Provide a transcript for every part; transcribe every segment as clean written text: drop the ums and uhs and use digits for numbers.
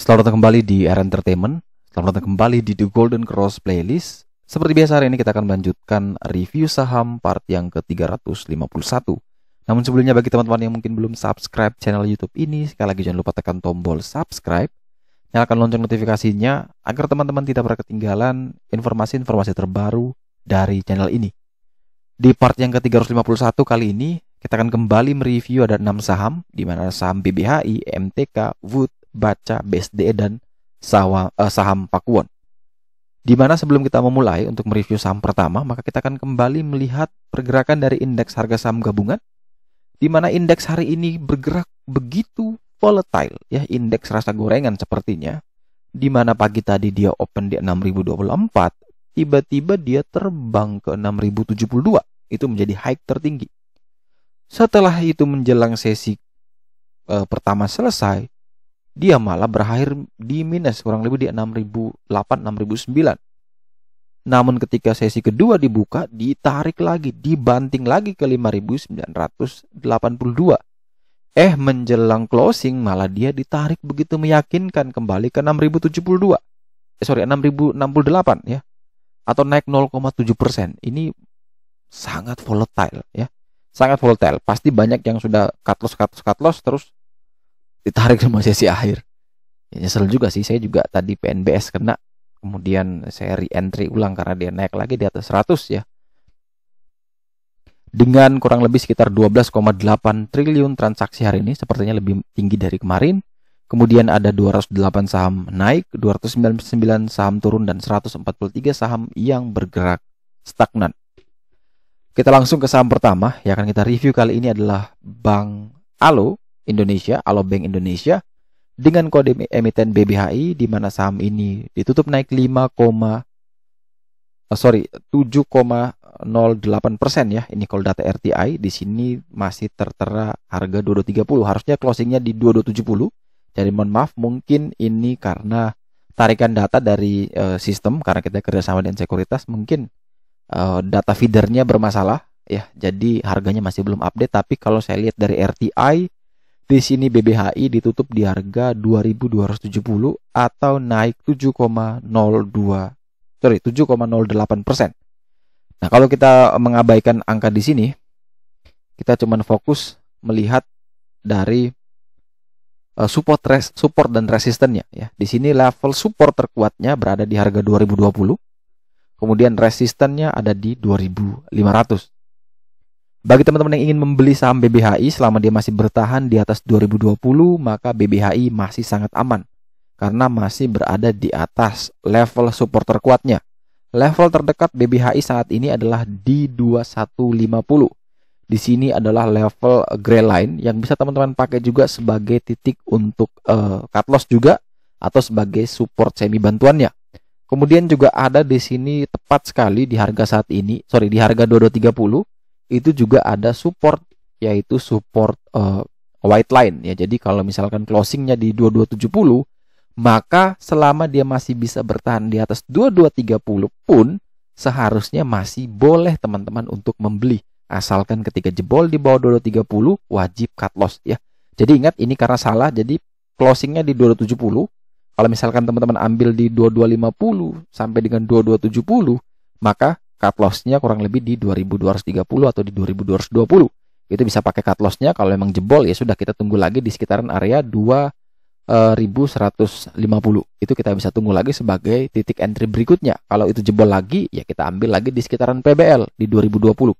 Selamat datang kembali di Era Entertainment. Selamat datang kembali di The Golden Cross Playlist. Seperti biasa hari ini kita akan melanjutkan review saham part yang ke-351. Namun sebelumnya bagi teman-teman yang mungkin belum subscribe channel YouTube ini, sekali lagi jangan lupa tekan tombol subscribe. Nyalakan lonceng notifikasinya agar teman-teman tidak pernah ketinggalan informasi-informasi terbaru dari channel ini. Di part yang ke-351 kali ini kita akan kembali mereview ada 6 saham, di mana saham BBHI, MTK, Wood, Baca, BSDE, dan saham Pakuwon. Di mana sebelum kita memulai untuk mereview saham pertama, maka kita akan kembali melihat pergerakan dari indeks harga saham gabungan, di mana indeks hari ini bergerak begitu volatile, ya, indeks rasa gorengan sepertinya, di mana pagi tadi dia open di 6024, tiba-tiba dia terbang ke 6072, itu menjadi high tertinggi. Setelah itu menjelang sesi pertama selesai, dia malah berakhir di minus kurang lebih di 6008, 6009. Namun ketika sesi kedua dibuka, ditarik lagi, dibanting lagi ke 5982. Menjelang closing malah dia ditarik begitu meyakinkan kembali ke 6072. 6068 ya. Atau naik 0,7%. Ini sangat volatile ya. Sangat volatile. Pasti banyak yang sudah cut loss terus ditarik semua sesi akhir. Ya, nyesel juga sih, saya juga tadi PNBS kena, kemudian saya re-entry ulang karena dia naik lagi di atas 100 ya. Dengan kurang lebih sekitar 12,8 triliun transaksi hari ini, sepertinya lebih tinggi dari kemarin. Kemudian ada 208 saham naik, 299 saham turun, dan 143 saham yang bergerak stagnan. Kita langsung ke saham pertama yang akan kita review kali ini adalah Bank Alo Indonesia, Alo Bank Indonesia, dengan kode emiten BBHI, di mana saham ini ditutup naik 7,08% ya. Ini kalau data RTI di sini masih tertera harga 2230. Harusnya closingnya di 2270. Jadi mohon maaf, mungkin ini karena tarikan data dari sistem, karena kita kerjasama dengan sekuritas, mungkin data feedernya bermasalah ya. Jadi harganya masih belum update. Tapi kalau saya lihat dari RTI, di sini BBHI ditutup di harga 2270 atau naik 7,08%. Nah, kalau kita mengabaikan angka di sini, kita cuma fokus melihat dari support dan resistennya ya. Di sini level support terkuatnya berada di harga 2020. Kemudian resistennya ada di 2500. Bagi teman-teman yang ingin membeli saham BBHI selama dia masih bertahan di atas 2020, maka BBHI masih sangat aman karena masih berada di atas level support terkuatnya. Level terdekat BBHI saat ini adalah di 2150. Di sini adalah level gray line yang bisa teman-teman pakai juga sebagai titik untuk cut loss juga, atau sebagai support semi bantuannya. Kemudian juga ada di sini tepat sekali di harga saat ini, di harga 2230. Itu juga ada support, yaitu support white line ya. Jadi kalau misalkan closingnya di 2270, maka selama dia masih bisa bertahan di atas 2230 pun seharusnya masih boleh teman-teman untuk membeli, asalkan ketika jebol di bawah 2230 wajib cut loss ya. Jadi ingat, ini karena salah, jadi closingnya di 2270. Kalau misalkan teman-teman ambil di 2250 sampai dengan 2270, maka cut loss-nya kurang lebih di 2230 atau di 2220. Itu bisa pakai cut loss-nya. Kalau memang jebol ya sudah, kita tunggu lagi di sekitaran area 2150. Itu kita bisa tunggu lagi sebagai titik entry berikutnya. Kalau itu jebol lagi ya kita ambil lagi di sekitaran PBL di 2020.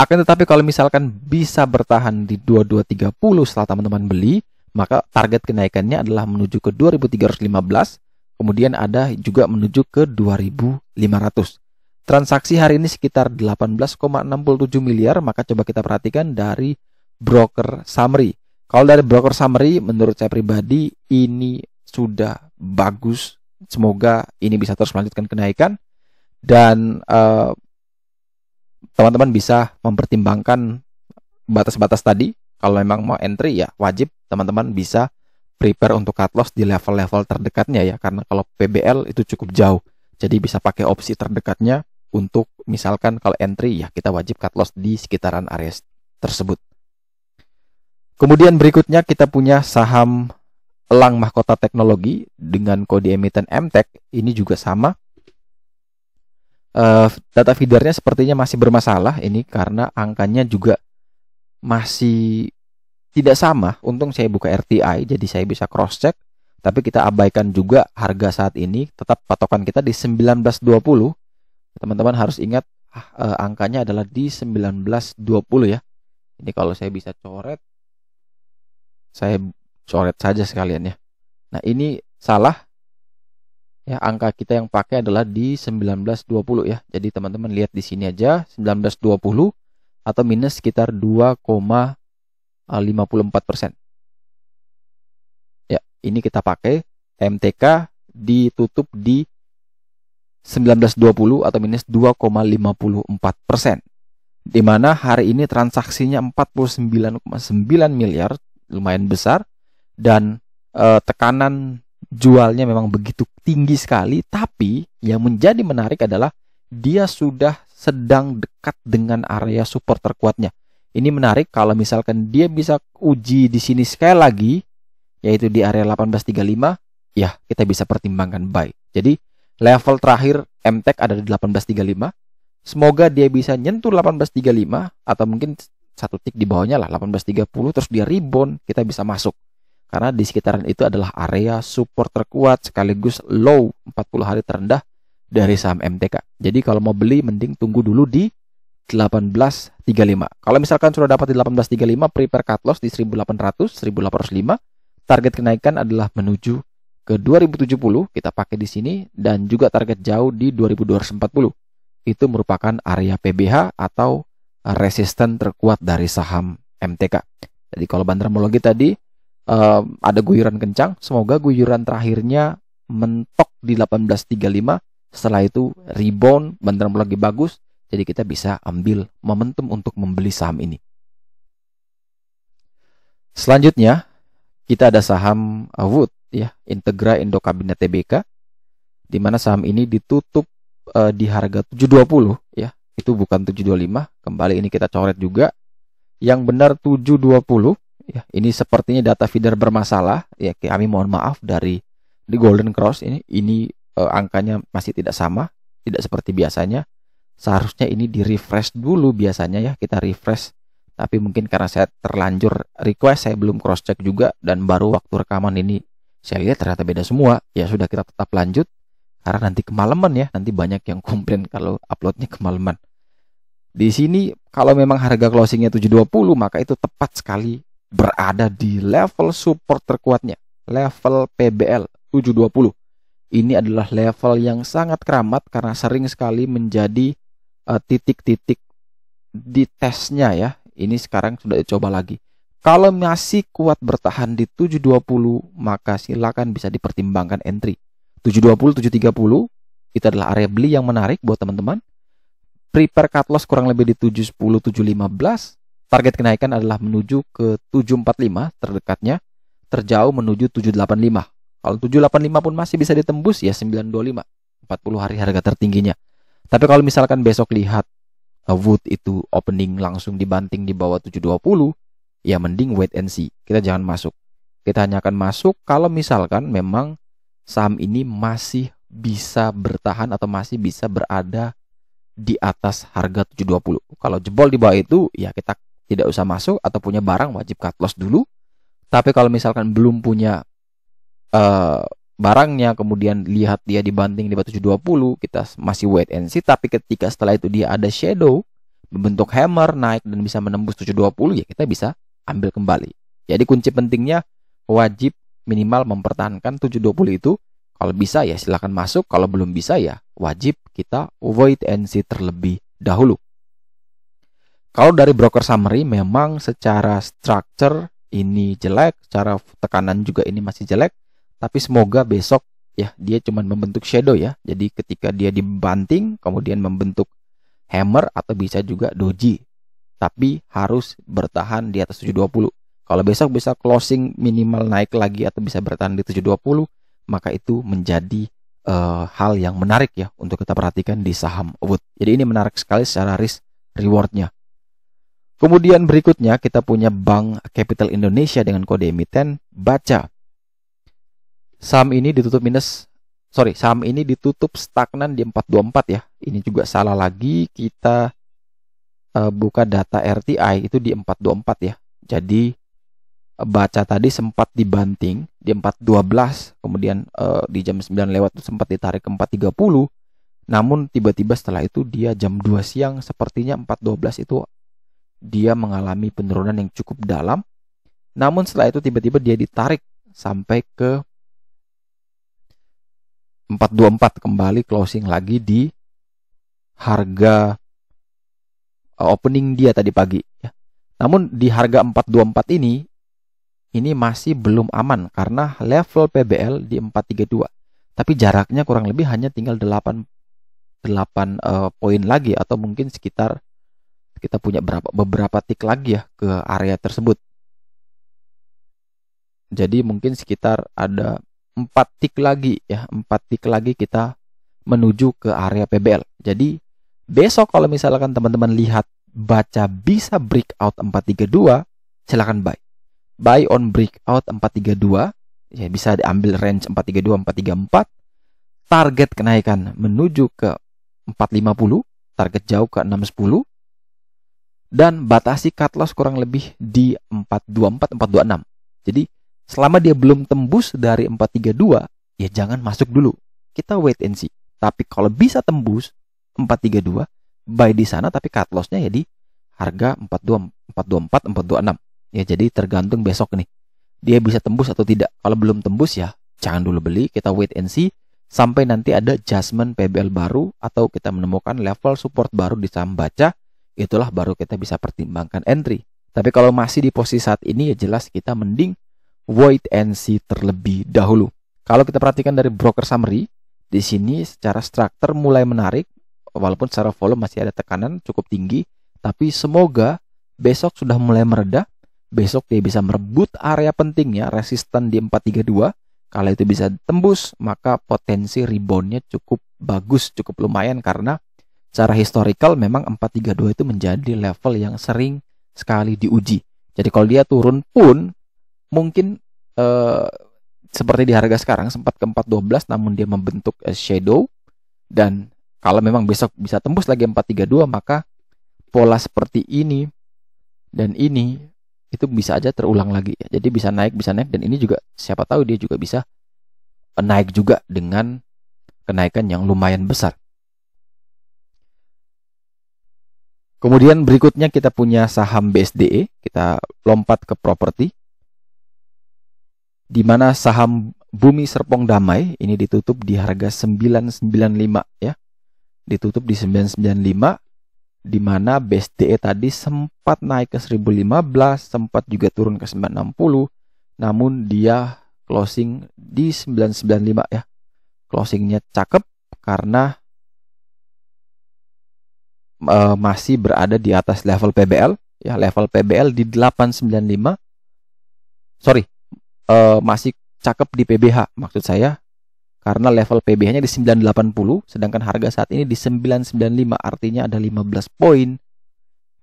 Akan tetapi kalau misalkan bisa bertahan di 2230 setelah teman-teman beli, maka target kenaikannya adalah menuju ke 2315. Kemudian ada juga menuju ke 2500. Transaksi hari ini sekitar 18,67 miliar. Maka coba kita perhatikan dari broker summary. Kalau dari broker summary, menurut saya pribadi ini sudah bagus. Semoga ini bisa terus melanjutkan kenaikan. Dan teman-teman bisa mempertimbangkan batas-batas tadi. Kalau memang mau entry ya wajib teman-teman bisa prepare untuk cut loss di level-level terdekatnya ya, karena kalau PBL itu cukup jauh. Jadi bisa pakai opsi terdekatnya untuk misalkan kalau entry ya kita wajib cut loss di sekitaran area tersebut. Kemudian berikutnya kita punya saham elang mahkota teknologi dengan kode emiten MTEK ini juga sama. Data feedernya sepertinya masih bermasalah ini karena angkanya juga masih tidak sama. Untung saya buka RTI jadi saya bisa cross check, tapi kita abaikan juga harga saat ini. Tetap patokan kita di 1920. Teman-teman harus ingat angkanya adalah di 1920 ya. Ini kalau saya bisa coret, saya coret saja sekalian ya. Nah, ini salah. Ya, angka kita yang pakai adalah di 1920 ya. Jadi teman-teman lihat di sini aja 1920 atau minus sekitar 2,54%. Ya, ini kita pakai MTK ditutup di 1920 atau minus 2,54%. Di mana hari ini transaksinya 49,9 miliar, lumayan besar, dan tekanan jualnya memang begitu tinggi sekali. Tapi yang menjadi menarik adalah dia sudah sedang dekat dengan area support terkuatnya. Ini menarik kalau misalkan dia bisa uji di sini sekali lagi, yaitu di area 1835, ya kita bisa pertimbangkan buy. Jadi level terakhir MTEK ada di 1835. Semoga dia bisa nyentuh 1835 atau mungkin satu tik di bawahnya lah 1830, terus dia rebound, kita bisa masuk. Karena di sekitaran itu adalah area support terkuat sekaligus low 40 hari terendah dari saham MTK. Jadi kalau mau beli mending tunggu dulu di 1835. Kalau misalkan sudah dapat di 1835, prepare cut loss di 1800, 1805. Target kenaikan adalah menuju ke 2070, kita pakai di sini, dan juga target jauh di 2240. Itu merupakan area PBH atau resisten terkuat dari saham MTK. Jadi kalau bantermologi tadi ada guyuran kencang, semoga guyuran terakhirnya mentok di 1835. Setelah itu rebound, bantermologi bagus, jadi kita bisa ambil momentum untuk membeli saham ini. Selanjutnya kita ada saham Wood ya, Integra Indo Kabinet Tbk, di mana saham ini ditutup di harga 720 ya. Itu bukan 725. Kembali ini kita coret juga. Yang benar 720 ya. Ini sepertinya data feeder bermasalah ya. Kami mohon maaf dari di Golden Cross ini. Ini angkanya masih tidak sama, tidak seperti biasanya. Seharusnya ini di refresh dulu biasanya ya. Kita refresh. Tapi mungkin karena saya terlanjur request, saya belum cross check juga, dan baru waktu rekaman ini saya lihat ternyata beda semua. Ya sudah, kita tetap lanjut karena nanti kemalaman ya. Nanti banyak yang komplain kalau uploadnya kemalaman. Di sini kalau memang harga closingnya 720, maka itu tepat sekali berada di level support terkuatnya, level PBL 720. Ini adalah level yang sangat keramat karena sering sekali menjadi titik-titik di tesnya ya. Ini sekarang sudah dicoba lagi. Kalau masih kuat bertahan di 720, maka silakan bisa dipertimbangkan entry. 720, 730 itu adalah area beli yang menarik buat teman-teman. Prepare cut loss kurang lebih di 710, 715. Target kenaikan adalah menuju ke 745 terdekatnya. Terjauh menuju 785. Kalau 785 pun masih bisa ditembus ya 925. 40 hari harga tertingginya. Tapi kalau misalkan besok lihat Wood itu opening langsung dibanting di bawah 720, ya mending wait and see. Kita jangan masuk. Kita hanya akan masuk kalau misalkan memang saham ini masih bisa bertahan atau masih bisa berada di atas harga 720. Kalau jebol di bawah itu, ya kita tidak usah masuk, atau punya barang wajib cut loss dulu. Tapi kalau misalkan belum punya barangnya, kemudian lihat dia dibanting di bawah 720, kita masih wait and see. Tapi ketika setelah itu dia ada shadow, membentuk hammer, naik dan bisa menembus 720, ya kita bisa ambil kembali. Jadi kunci pentingnya wajib minimal mempertahankan 720 itu. Kalau bisa ya silakan masuk, kalau belum bisa ya wajib kita wait and see terlebih dahulu. Kalau dari broker summary memang secara structure ini jelek, secara tekanan juga ini masih jelek. Tapi semoga besok ya dia cuma membentuk shadow ya. Jadi ketika dia dibanting kemudian membentuk hammer atau bisa juga doji. Tapi harus bertahan di atas 720. Kalau besok bisa closing minimal naik lagi atau bisa bertahan di 720, maka itu menjadi hal yang menarik ya untuk kita perhatikan di saham Wood. Jadi ini menarik sekali secara risk rewardnya. Kemudian berikutnya kita punya Bank Capital Indonesia dengan kode emiten BACA. Saham ini saham ini ditutup stagnan di 424 ya. Ini juga salah lagi, kita buka data RTI itu di 424 ya. Jadi baca tadi sempat dibanting di 412, kemudian di jam 9 lewat itu sempat ditarik ke 430. Namun tiba-tiba setelah itu dia jam 2 siang sepertinya 412 itu dia mengalami penurunan yang cukup dalam. Namun setelah itu tiba-tiba dia ditarik sampai ke 424, kembali closing lagi di harga opening dia tadi pagi ya. Namun di harga 424 ini masih belum aman karena level PBL di 432. Tapi jaraknya kurang lebih hanya tinggal 8 poin lagi, atau mungkin sekitar kita punya beberapa tick lagi ya ke area tersebut. Jadi mungkin sekitar ada 4 tick lagi ya, 4 tick lagi kita menuju ke area PBL. Jadi besok kalau misalkan teman-teman lihat baca bisa breakout 432, silakan buy. Buy on breakout 432 ya, bisa diambil range 432 434. Target kenaikan menuju ke 450, target jauh ke 610, dan batasi cut loss kurang lebih di 424 426. Jadi selama dia belum tembus dari 432, ya jangan masuk dulu. Kita wait and see. Tapi kalau bisa tembus 432, buy di sana, tapi cut loss-nya ya di harga 424 426. Ya jadi tergantung besok nih. Dia bisa tembus atau tidak. Kalau belum tembus ya jangan dulu beli, kita wait and see sampai nanti ada adjustment PBL baru atau kita menemukan level support baru di saham baca, itulah baru kita bisa pertimbangkan entry. Tapi kalau masih di posisi saat ini ya jelas kita mending wait and see terlebih dahulu. Kalau kita perhatikan dari broker summary, di sini secara struktur mulai menarik, walaupun secara volume masih ada tekanan cukup tinggi, tapi semoga besok sudah mulai mereda. Besok dia bisa merebut area pentingnya, resisten di 432. Kalau itu bisa tembus, maka potensi reboundnya cukup bagus, cukup lumayan, karena secara historical memang 432 itu menjadi level yang sering sekali diuji. Jadi kalau dia turun pun mungkin seperti di harga sekarang sempat ke 412, namun dia membentuk shadow, dan kalau memang besok bisa tembus lagi 432, maka pola seperti ini dan ini itu bisa aja terulang lagi ya. Jadi bisa naik, dan ini juga siapa tahu dia juga bisa naik juga dengan kenaikan yang lumayan besar. Kemudian berikutnya kita punya saham BSDE, kita lompat ke properti, di mana saham Bumi Serpong Damai ini ditutup di harga 995 ya. Ditutup di 995, di mana BSDE tadi sempat naik ke 1015, sempat juga turun ke 960, namun dia closing di 995 ya. Closingnya cakep karena masih berada di atas level PBL ya, level PBL di 895. Masih cakep di PBH maksud saya, karena level PBH-nya di 980, sedangkan harga saat ini di 995, artinya ada 15 poin.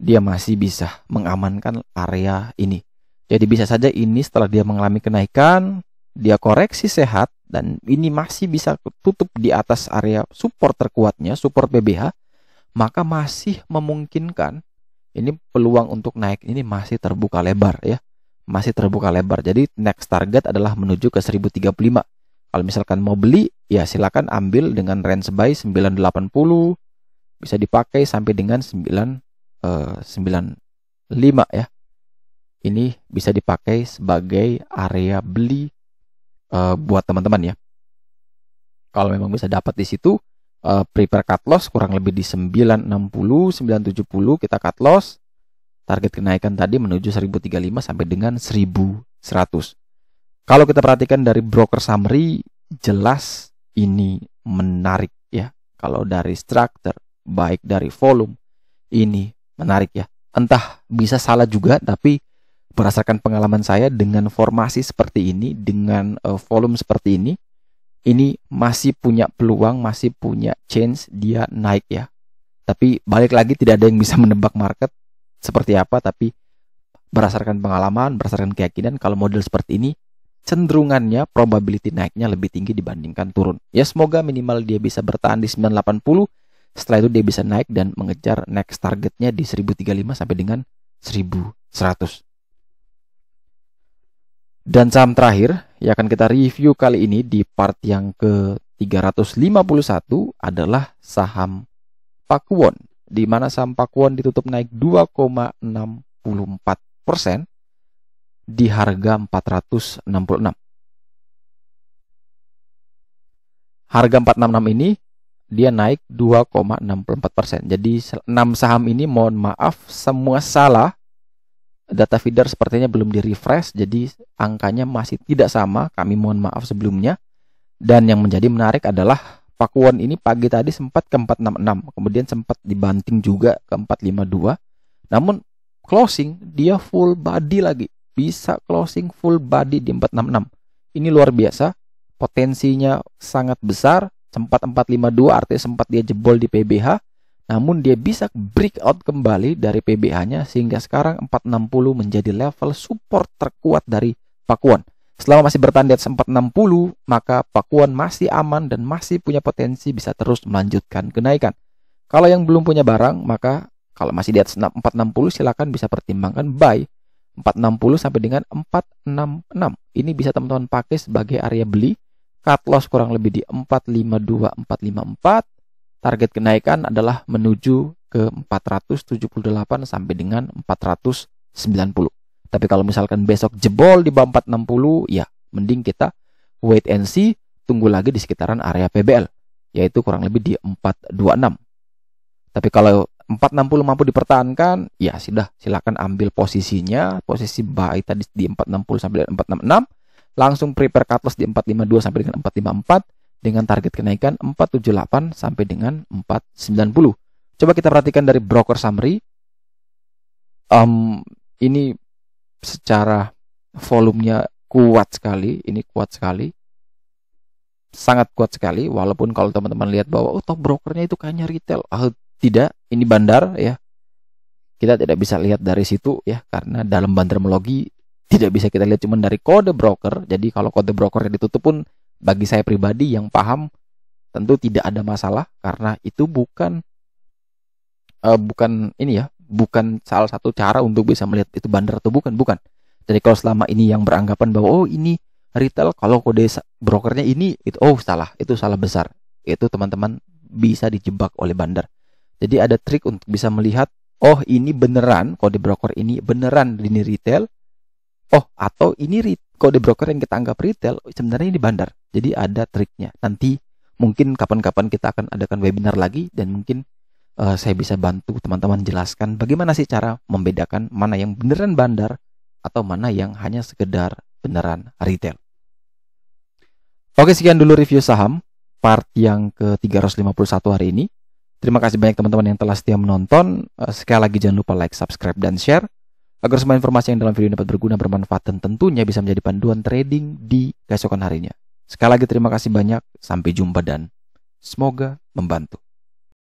Dia masih bisa mengamankan area ini. Jadi bisa saja ini setelah dia mengalami kenaikan, dia koreksi sehat, dan ini masih bisa tutup di atas area support terkuatnya, support PBH, maka masih memungkinkan ini peluang untuk naik ini masih terbuka lebar ya. Masih terbuka lebar. Jadi next target adalah menuju ke 1035. Kalau misalkan mau beli, ya silakan ambil dengan range buy 980, bisa dipakai sampai dengan 995 ya. Ini bisa dipakai sebagai area beli buat teman-teman ya. Kalau memang bisa dapat di situ, prepare cut loss kurang lebih di 960, 970 kita cut loss. Target kenaikan tadi menuju 1035 sampai dengan 1100. Kalau kita perhatikan dari broker summary, jelas ini menarik ya. Kalau dari struktur, baik dari volume, ini menarik ya. Entah bisa salah juga, tapi berdasarkan pengalaman saya dengan formasi seperti ini, dengan volume seperti ini masih punya peluang, masih punya chance dia naik ya. Tapi balik lagi, tidak ada yang bisa menebak market seperti apa, tapi berdasarkan pengalaman, berdasarkan keyakinan, kalau model seperti ini cenderungannya probability naiknya lebih tinggi dibandingkan turun. Ya semoga minimal dia bisa bertahan di 980. Setelah itu dia bisa naik dan mengejar next targetnya di 1035 sampai dengan 1100. Dan saham terakhir yang akan kita review kali ini di part yang ke-351 adalah saham Pakuwon, di mana saham Pakuwon ditutup naik 2,64% di harga 466. Harga 466 ini dia naik 2,64%. Jadi 6 saham ini mohon maaf semua salah. Data feeder sepertinya belum di-refresh, jadi angkanya masih tidak sama. Kami mohon maaf sebelumnya. Dan yang menjadi menarik adalah Pakuwon ini pagi tadi sempat ke 466, kemudian sempat dibanting juga ke 452. Namun closing dia full body lagi. Bisa closing full body di 466. Ini luar biasa. Potensinya sangat besar. Sempat 452 artinya sempat dia jebol di PBH. Namun dia bisa breakout kembali dari PBH-nya sehingga sekarang 460 menjadi level support terkuat dari Pakuwon. Selama masih bertahan di atas 460, maka Pakuwon masih aman dan masih punya potensi bisa terus melanjutkan kenaikan. Kalau yang belum punya barang, maka kalau masih di atas 460 silakan bisa pertimbangkan buy 460 sampai dengan 466. Ini bisa teman-teman pakai sebagai area beli. Cut loss kurang lebih di 452, 454. Target kenaikan adalah menuju ke 478 sampai dengan 490. Tapi kalau misalkan besok jebol di bawah 460, ya mending kita wait and see, tunggu lagi di sekitaran area PBL, yaitu kurang lebih di 426. Tapi kalau 460 mampu dipertahankan, ya sudah silakan ambil posisinya, posisi buy tadi di 460 sampai dengan 466, langsung prepare cut loss di 452 sampai dengan 454 dengan target kenaikan 478 sampai dengan 490. Coba kita perhatikan dari broker summary. Ini secara volumenya kuat sekali, ini kuat sekali. Sangat kuat sekali, walaupun kalau teman-teman lihat bahwa top brokernya itu kayaknya retail. Tidak, ini bandar ya. Kita tidak bisa lihat dari situ ya, karena dalam bandarmologi tidak bisa kita lihat cuma dari kode broker. Jadi kalau kode brokernya ditutup pun bagi saya pribadi yang paham tentu tidak ada masalah, karena itu bukan bukan salah satu cara untuk bisa melihat itu bandar atau bukan. Jadi kalau selama ini yang beranggapan bahwa ini retail, kalau kode brokernya ini itu salah, itu salah besar. Itu teman-teman bisa dijebak oleh bandar. Jadi ada trik untuk bisa melihat ini beneran kode broker ini beneran ini retail. Atau ini kode broker yang kita anggap retail sebenarnya ini bandar. Jadi ada triknya. Nanti mungkin kapan-kapan kita akan adakan webinar lagi dan mungkin saya bisa bantu teman-teman jelaskan bagaimana sih cara membedakan mana yang beneran bandar atau mana yang hanya sekedar beneran retail. Oke, sekian dulu review saham part yang ke-351 hari ini. Terima kasih banyak teman-teman yang telah setia menonton. Sekali lagi jangan lupa like, subscribe, dan share agar semua informasi yang dalam video dapat berguna, bermanfaat, dan tentunya bisa menjadi panduan trading di keesokan harinya. Sekali lagi terima kasih banyak, sampai jumpa dan semoga membantu.